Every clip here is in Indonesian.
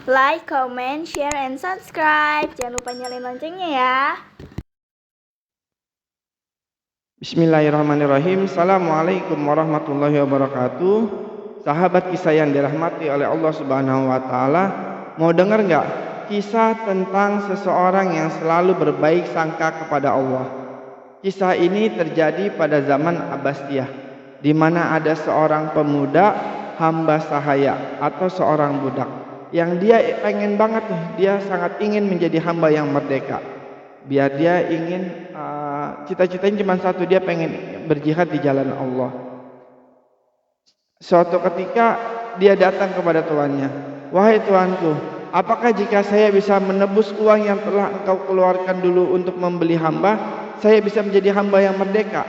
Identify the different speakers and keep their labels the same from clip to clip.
Speaker 1: like, comment, share, and subscribe. Jangan lupa nyalain loncengnya ya.
Speaker 2: Bismillahirrahmanirrahim. Assalamualaikum warahmatullahi wabarakatuh. Sahabat kisah yang dirahmati oleh Allah Subhanahu wa taala, mau dengar nggak kisah tentang seseorang yang selalu berbaik sangka kepada Allah? Kisah ini terjadi pada zaman Abbasiyah, di mana ada seorang pemuda hamba sahaya atau seorang budak yang dia pengen banget nih, dia sangat ingin menjadi hamba yang merdeka. Biar dia ingin cita-citanya cuma satu, dia pengen berjihad di jalan Allah. Suatu ketika dia datang kepada tuannya, "Wahai tuanku, apakah jika saya bisa menebus uang yang telah engkau keluarkan dulu untuk membeli hamba, saya bisa menjadi hamba yang merdeka?"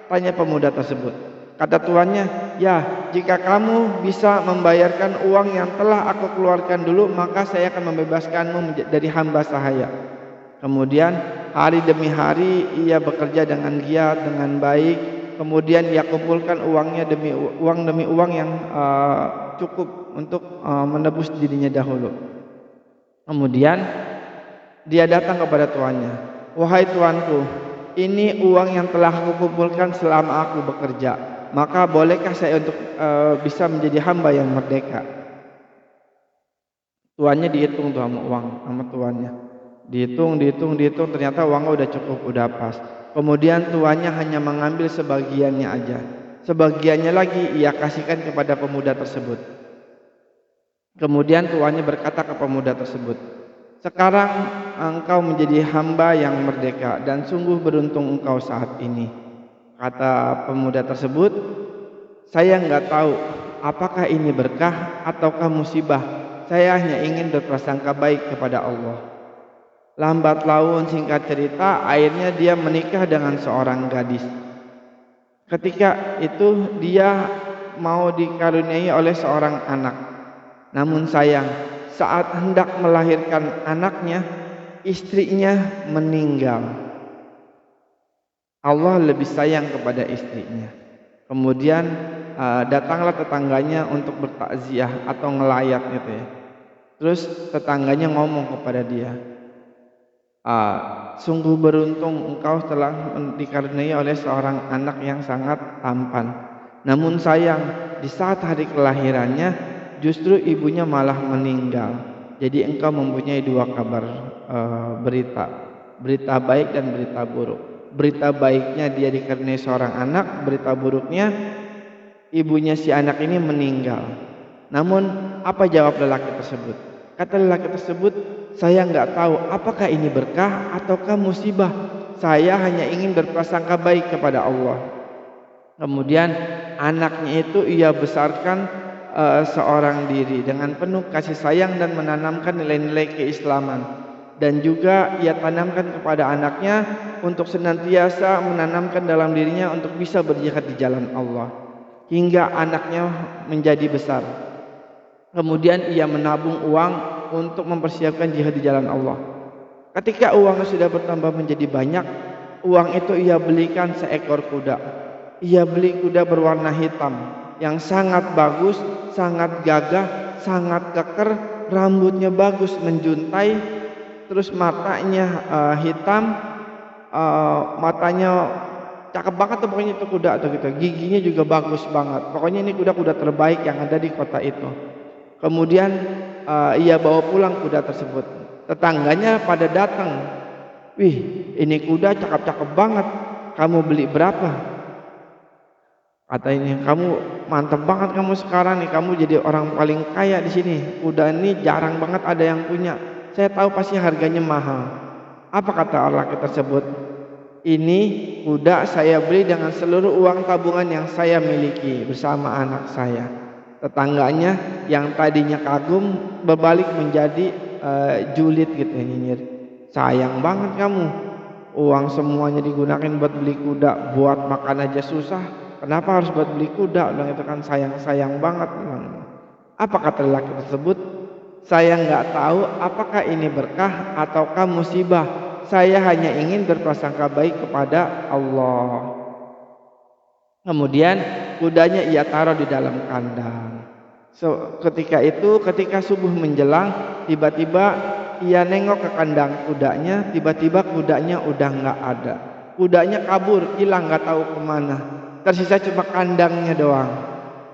Speaker 2: Tanya pemuda tersebut. Kata tuannya, "Ya, jika kamu bisa membayarkan uang yang telah aku keluarkan dulu, maka saya akan membebaskanmu dari hamba sahaya." Kemudian hari demi hari ia bekerja dengan giat, dengan baik. Kemudian ia kumpulkan uangnya demi uang yang cukup untuk menebus dirinya dahulu. Kemudian dia datang kepada tuannya, "Wahai tuanku, ini uang yang telah aku kumpulkan selama aku bekerja. Maka bolehkah saya untuk bisa menjadi hamba yang merdeka?" Tuannya dihitung tuh sama tuannya. Dihitung, ternyata uangnya udah cukup, udah pas. Kemudian tuannya hanya mengambil sebagiannya aja. Sebagiannya lagi ia kasihkan kepada pemuda tersebut. Kemudian tuannya berkata ke pemuda tersebut, "Sekarang engkau menjadi hamba yang merdeka dan sungguh beruntung engkau saat ini." Kata pemuda tersebut, "Saya nggak tahu apakah ini berkah ataukah musibah. Saya hanya ingin berprasangka baik kepada Allah." Lambat laun, singkat cerita, akhirnya dia menikah dengan seorang gadis. Ketika itu dia mau dikaruniai oleh seorang anak. Namun sayang, saat hendak melahirkan anaknya, istrinya meninggal. Allah lebih sayang kepada istrinya. Kemudian datanglah tetangganya untuk bertakziah atau ngelayat gitu ya. Terus tetangganya ngomong kepada dia, "Sungguh beruntung engkau telah dikaruniai oleh seorang anak yang sangat tampan. Namun sayang, di saat hari kelahirannya justru ibunya malah meninggal. Jadi engkau mempunyai dua kabar berita baik dan berita buruk. Berita baiknya dia dikaruniai seorang anak, berita buruknya ibunya si anak ini meninggal." Namun apa jawab lelaki tersebut? Kata lelaki tersebut, "Saya nggak tahu apakah ini berkah ataukah musibah. Saya hanya ingin berprasangka baik kepada Allah." Kemudian anaknya itu ia besarkan seorang diri dengan penuh kasih sayang dan menanamkan nilai-nilai keislaman. Dan juga ia tanamkan kepada anaknya untuk senantiasa menanamkan dalam dirinya untuk bisa berjihad di jalan Allah. Hingga anaknya menjadi besar. Kemudian ia menabung uang untuk mempersiapkan jihad di jalan Allah. Ketika uangnya sudah bertambah menjadi banyak, uang itu ia belikan seekor kuda. Ia beli kuda berwarna hitam yang sangat bagus, sangat gagah, sangat keker, rambutnya bagus menjuntai, terus matanya hitam, matanya cakep banget tuh pokoknya itu kuda tuh gitu. Giginya juga bagus banget. Pokoknya ini kuda-kuda terbaik yang ada di kota itu. Kemudian ia bawa pulang kuda tersebut. Tetangganya pada datang, "Wih, ini kuda cakep-cakep banget. Kamu beli berapa?" Kata ini, "Kamu mantep banget kamu sekarang nih. Kamu jadi orang paling kaya di sini. Kuda ini jarang banget ada yang punya. Saya tahu pasti harganya mahal." Apa kata lelaki tersebut? "Ini kuda saya beli dengan seluruh uang tabungan yang saya miliki bersama anak saya." Tetangganya yang tadinya kagum berbalik menjadi julid gitu ya, nyinyir. "Sayang banget kamu, uang semuanya digunakan buat beli kuda, buat makan aja susah, kenapa harus buat beli kuda?" Bilang itu kan sayang banget. Apa kata lelaki tersebut? "Saya nggak tahu apakah ini berkah ataukah musibah. Saya hanya ingin berprasangka baik kepada Allah." Kemudian kudanya ia taruh di dalam kandang. Ketika subuh menjelang, tiba-tiba ia nengok ke kandang kudanya, tiba-tiba kudanya udah nggak ada. Kudanya kabur, hilang nggak tahu kemana. Tersisa cuma kandangnya doang.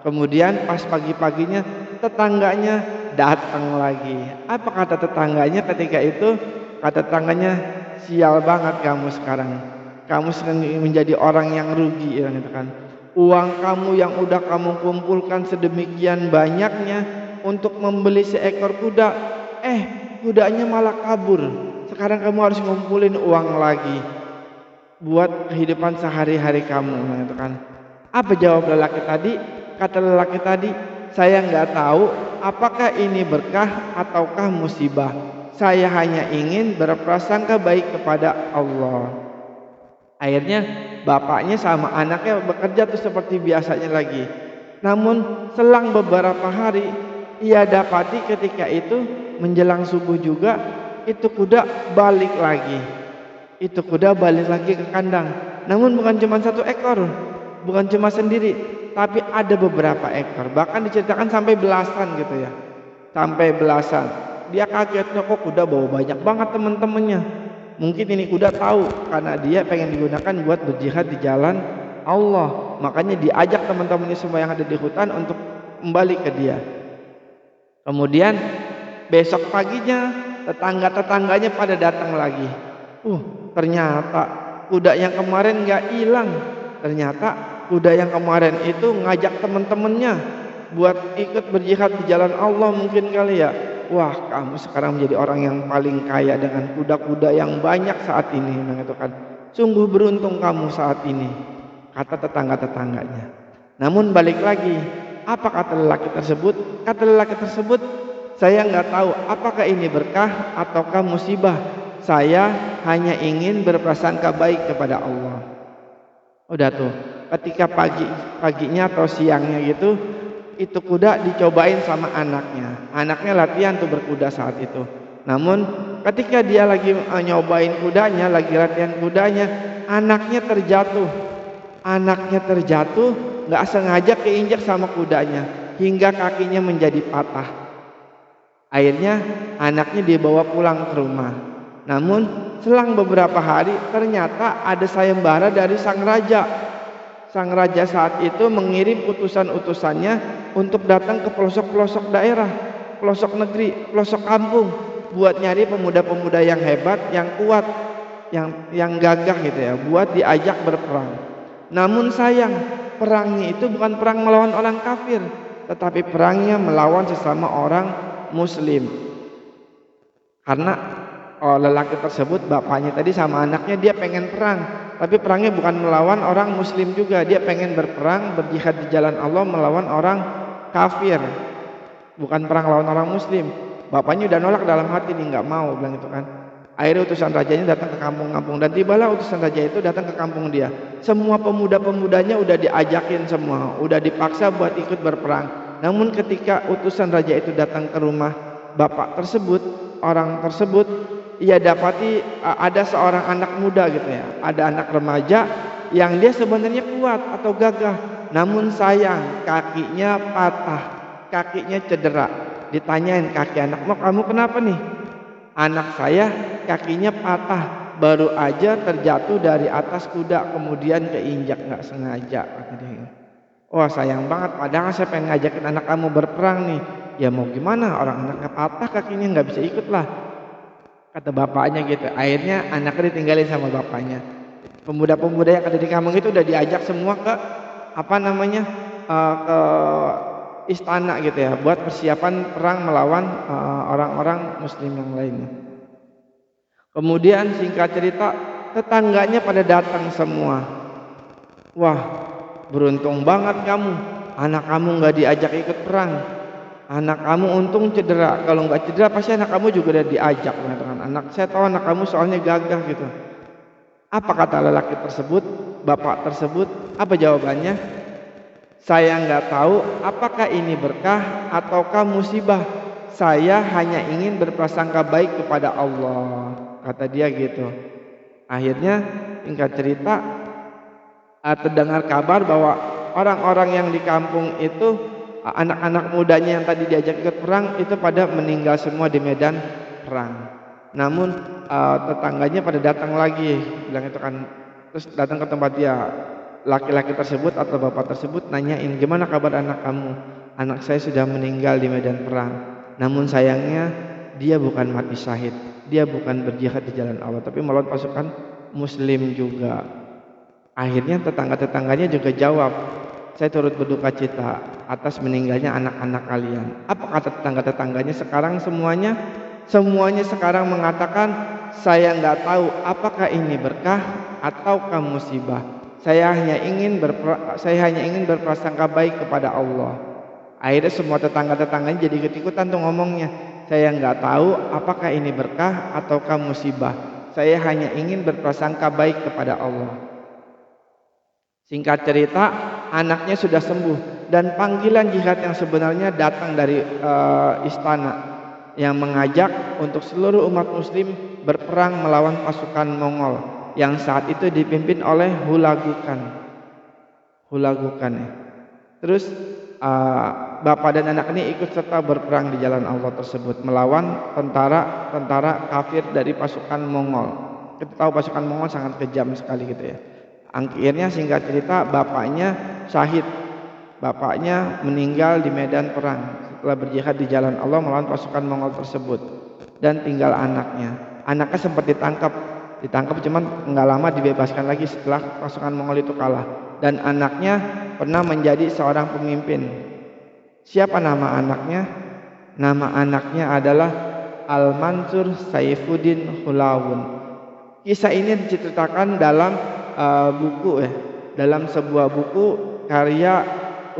Speaker 2: Kemudian pas pagi-paginya tetangganya datang lagi. Apa kata tetangganya ketika itu? Kata tetangganya, sial banget kamu sekarang. Kamu sedang menjadi orang yang rugi, gitu kan. Uang kamu yang udah kamu kumpulkan sedemikian banyaknya untuk membeli seekor kuda, kudanya malah kabur. Sekarang kamu harus ngumpulin uang lagi buat kehidupan sehari-hari kamu, gitu kan. Apa jawab lelaki tadi? Kata lelaki tadi, saya nggak tahu apakah ini berkah ataukah musibah. Saya hanya ingin berprasangka baik kepada Allah. Akhirnya bapaknya sama anaknya bekerja tuh seperti biasanya lagi. Namun selang beberapa hari ia dapati ketika itu menjelang subuh juga itu kuda balik lagi. Itu kuda balik lagi ke kandang. Namun bukan cuma satu ekor, bukan cuma sendiri, tapi ada beberapa ekor. Bahkan diceritakan sampai belasan gitu ya. Sampai belasan. Dia kaget, kok kuda bawa banyak banget teman-temannya. Mungkin ini kuda tahu karena dia pengen digunakan buat berjihad di jalan Allah. Makanya diajak teman-temannya semua yang ada di hutan untuk kembali ke dia. Kemudian besok paginya tetangga-tetangganya pada datang lagi. Ternyata kuda yang kemarin nggak hilang. Ternyata kuda yang kemarin itu ngajak teman-temannya buat ikut berjihad di jalan Allah mungkin kali ya. Wah, kamu sekarang menjadi orang yang paling kaya dengan kuda-kuda yang banyak saat ini, gitu kan. Sungguh beruntung kamu saat ini, kata tetangga-tetangganya. Namun balik lagi, apa kata lelaki tersebut? Kata lelaki tersebut, saya nggak tahu apakah ini berkah ataukah musibah. Saya hanya ingin berprasangka baik kepada Allah. Udah tuh, ketika paginya atau siangnya gitu, itu kuda dicobain sama anaknya. Anaknya latihan tuh berkuda saat itu. Namun ketika dia lagi nyobain kudanya, lagi latihan kudanya, anaknya terjatuh. Anaknya terjatuh, nggak sengaja keinjak sama kudanya hingga kakinya menjadi patah. Akhirnya anaknya dibawa pulang ke rumah. Namun selang beberapa hari ternyata ada sayembara dari sang raja. Sang raja saat itu mengirim utusan-utusannya untuk datang ke pelosok-pelosok daerah, pelosok negeri, pelosok kampung buat nyari pemuda-pemuda yang hebat, yang kuat, yang gagah gitu ya, buat diajak berperang. Namun sayang, perangnya itu bukan perang melawan orang kafir, tetapi perangnya melawan sesama orang muslim. Karena lelaki tersebut, bapaknya tadi sama anaknya, dia pengen perang, tapi perangnya bukan melawan orang muslim juga. Dia pengen berperang, berjihad di jalan Allah melawan orang kafir, bukan perang lawan orang muslim. Bapaknya udah nolak dalam hati nih, nggak mau, bilang gitu kan. Akhirnya utusan rajanya datang ke kampung-kampung, dan tibalah utusan raja itu datang ke kampung dia. Semua pemuda-pemudanya udah diajakin semua, udah dipaksa buat ikut berperang. Namun ketika utusan raja itu datang ke rumah bapak tersebut, orang tersebut, ia dapati ada seorang anak muda gitu ya, ada anak remaja yang dia sebenarnya kuat atau gagah, namun sayang kakinya patah, kakinya cedera. Ditanyain kaki anak, "Mau kamu kenapa nih?" "Anak saya kakinya patah, baru aja terjatuh dari atas kuda kemudian keinjak nggak sengaja," kata dia. "Wah, sayang banget, padahal saya pengen ngajakin anak kamu berperang nih." "Ya mau gimana, orang anaknya patah kakinya, nggak bisa ikut lah," kata bapaknya gitu. Akhirnya anaknya ditinggalin sama bapaknya. Pemuda-pemuda yang ada di kampung itu udah diajak semua ke ke istana gitu ya, buat persiapan perang melawan orang-orang muslim yang lainnya. Kemudian singkat cerita, tetangganya pada datang semua. "Wah, beruntung banget kamu, anak kamu nggak diajak ikut perang. Anak kamu untung cedera, kalau nggak cedera pasti anak kamu juga udah diajak." Mengatakan, "Anak saya tahu anak kamu soalnya gagah gitu." Apa kata lelaki tersebut, bapak tersebut? Apa jawabannya? "Saya nggak tahu apakah ini berkah ataukah musibah. Saya hanya ingin berprasangka baik kepada Allah," kata dia gitu. Akhirnya singkat cerita, terdengar kabar bahwa orang-orang yang di kampung itu anak-anak mudanya yang tadi diajak ikut perang itu pada meninggal semua di medan perang. Namun tetangganya pada datang lagi, bilang itu kan, terus datang ke tempat dia, laki-laki tersebut atau bapak tersebut nanyain, gimana kabar anak kamu? Anak saya sudah meninggal di medan perang. Namun sayangnya dia bukan mati syahid, dia bukan berjihad di jalan Allah, tapi melawan pasukan muslim juga. Akhirnya tetangga-tetangganya juga jawab, saya turut berduka cita atas meninggalnya anak-anak kalian. Apa kata tetangga-tetangganya sekarang? Semuanya sekarang mengatakan, saya nggak tahu apakah ini berkah ataukah musibah. Saya hanya ingin berprasangka baik kepada Allah. Akhirnya semua tetangga-tetangganya jadi ikut-ikutan tuh ngomongnya. Saya nggak tahu apakah ini berkah ataukah musibah. Saya hanya ingin berprasangka baik kepada Allah. Singkat cerita, anaknya sudah sembuh dan panggilan jihad yang sebenarnya datang dari istana yang mengajak untuk seluruh umat muslim berperang melawan pasukan Mongol yang saat itu dipimpin oleh Hulagukan ya. Terus bapak dan anak ini ikut serta berperang di jalan Allah tersebut melawan tentara kafir dari pasukan Mongol. Kita tahu pasukan Mongol sangat kejam sekali gitu ya. Akhirnya singkat cerita bapaknya syahid. Bapaknya meninggal di medan perang setelah berjihad di jalan Allah melawan pasukan Mongol tersebut, dan tinggal anaknya. Anaknya sempat ditangkap cuman nggak lama dibebaskan lagi setelah pasukan Mongol itu kalah, dan anaknya pernah menjadi seorang pemimpin. Siapa nama anaknya? Nama anaknya adalah Al-Mansur Saifuddin Hulawun. Kisah ini diceritakan dalam dalam sebuah buku karya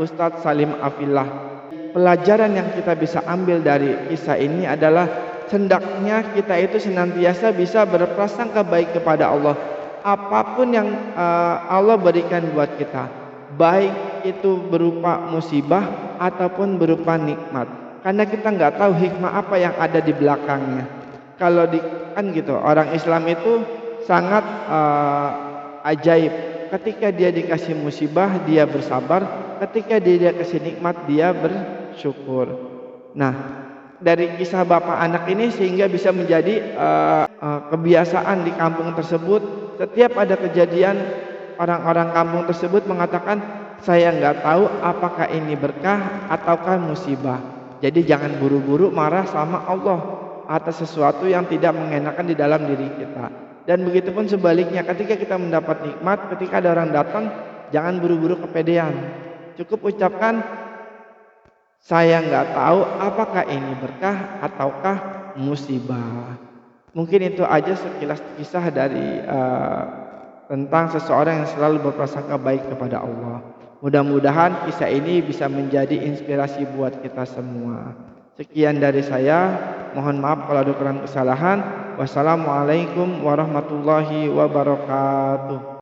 Speaker 2: Ustadz Salim Afillah. Pelajaran yang kita bisa ambil dari kisah ini adalah hendaknya kita itu senantiasa bisa berprasangka baik kepada Allah. Apapun yang Allah berikan buat kita, baik itu berupa musibah ataupun berupa nikmat, karena kita nggak tahu hikmah apa yang ada di belakangnya. Kalau kan gitu, orang Islam itu sangat ajaib. Ketika dia dikasih musibah, dia bersabar. Ketika dia dikasih nikmat, dia bersyukur. Nah, dari kisah bapak anak ini sehingga bisa menjadi kebiasaan di kampung tersebut. Setiap ada kejadian, orang-orang kampung tersebut mengatakan, saya nggak tahu apakah ini berkah ataukah musibah. Jadi jangan buru-buru marah sama Allah atas sesuatu yang tidak mengenakan di dalam diri kita. Dan begitupun sebaliknya, ketika kita mendapat nikmat, ketika ada orang datang, jangan buru-buru kepedean. Cukup ucapkan, saya nggak tahu apakah ini berkah ataukah musibah. Mungkin itu aja sekilas kisah dari tentang seseorang yang selalu berprasangka baik kepada Allah. Mudah-mudahan kisah ini bisa menjadi inspirasi buat kita semua. Sekian dari saya, mohon maaf kalau ada kurang kesalahan. Wassalamualaikum warahmatullahi wabarakatuh.